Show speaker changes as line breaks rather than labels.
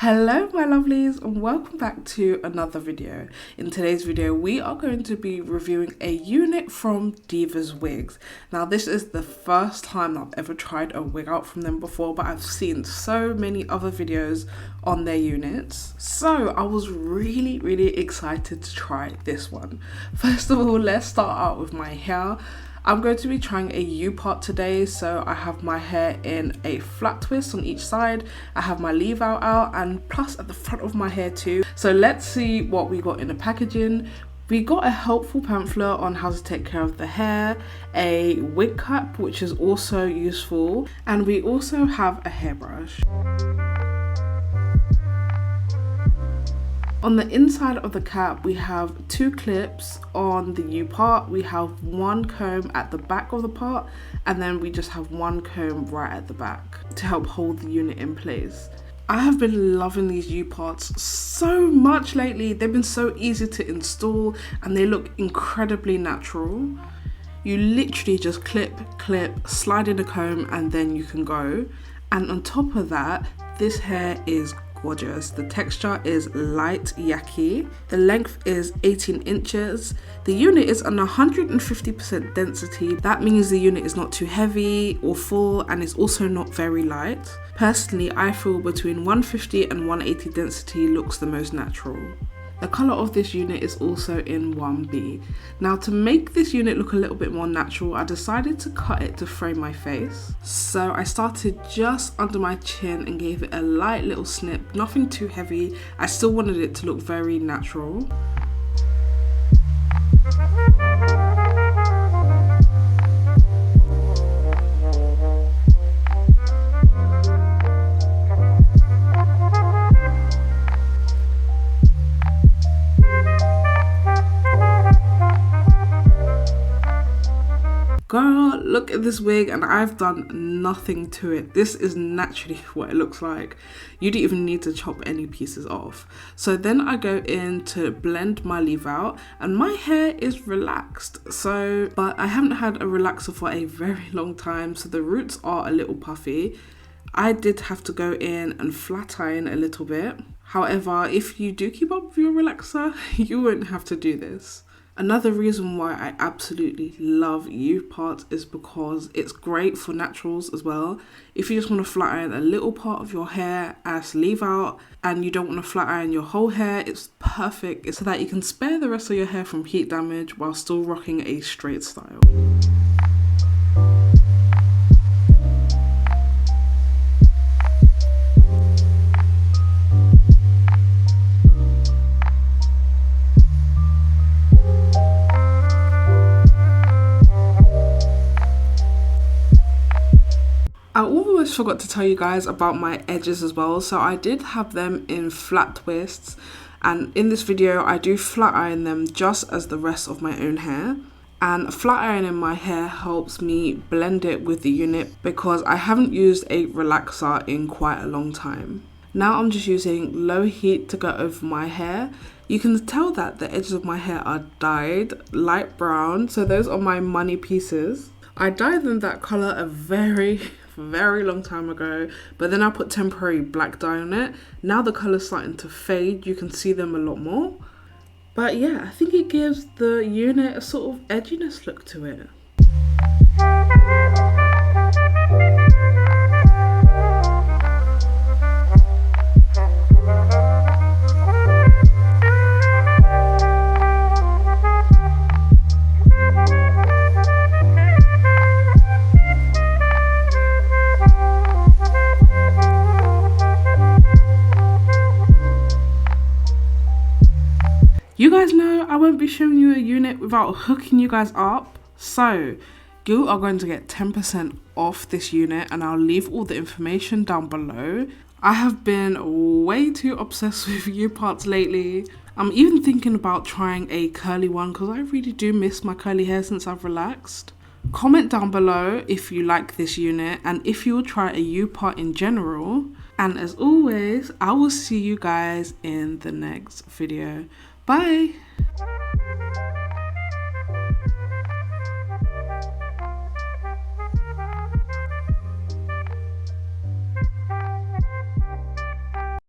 Hello my lovelies and welcome back to another video. In today's video we are going to be reviewing a unit from DivasWigs. Now this is the first time I've ever tried a wig out from them before, but I've seen so many other videos on their units. So I was really excited to try this one. First of all, let's start out with my hair. I'm going to be trying a U-part today, so I have my hair in a flat twist on each side. I have my leave out and plus at the front of my hair too. So let's see what we got in the packaging. We got a helpful pamphlet on how to take care of the hair, a wig cap which is also useful, and we also have a hairbrush. On the inside of the cap we have two clips on the U part, we have one comb at the back of the part, and then we just have one comb right at the back to help hold the unit in place. I have been loving these U parts so much lately. They've been so easy to install and they look incredibly natural. You literally just clip, slide in a comb and then you can go. And on top of that, this hair is gorgeous. The texture is light yaki. The length is 18 inches. The unit is an 150% density. That means the unit is not too heavy or full, and it's also not very light. Personally, I feel between 150 and 180 density looks the most natural. The colour of this unit is also in 1B. Now to make this unit look a little bit more natural, I decided to cut it to frame my face. So I started just under my chin and gave it a light little snip, nothing too heavy. I still wanted it to look very natural. Girl, look at this wig and I've done nothing to it. This is naturally what it looks like. You don't even need to chop any pieces off. So then I go in to blend my leave out and my hair is relaxed. But I haven't had a relaxer for a very long time, so the roots are a little puffy. I did have to go in and flat iron a little bit. However, if you do keep up with your relaxer, you won't have to do this. Another reason why I absolutely love U-part is because it's great for naturals as well. If you just want to flat iron a little part of your hair as leave out and you don't want to flat iron your whole hair, it's perfect. It's so that you can spare the rest of your hair from heat damage while still rocking a straight style. I almost forgot to tell you guys about my edges as well. So I did have them in flat twists, and in this video I do flat iron them just as the rest of my own hair. And flat ironing my hair helps me blend it with the unit because I haven't used a relaxer in quite a long time. Now I'm just using low heat to go over my hair. You can tell that the edges of my hair are dyed light brown, so those are my money pieces. I dyed them that colour a very long time ago, but then I put temporary black dye on it. Now the colour's starting to fade, you can see them a lot more. But yeah, I think it gives the unit a sort of edginess look to it. You guys know I won't be showing you a unit without hooking you guys up. So you are going to get 10% off this unit and I'll leave all the information down below. I have been way too obsessed with U-parts lately. I'm even thinking about trying a curly one because I really do miss my curly hair since I've relaxed. Comment down below if you like this unit and if you will try a U-part in general. And as always, I will see you guys in the next video. Bye!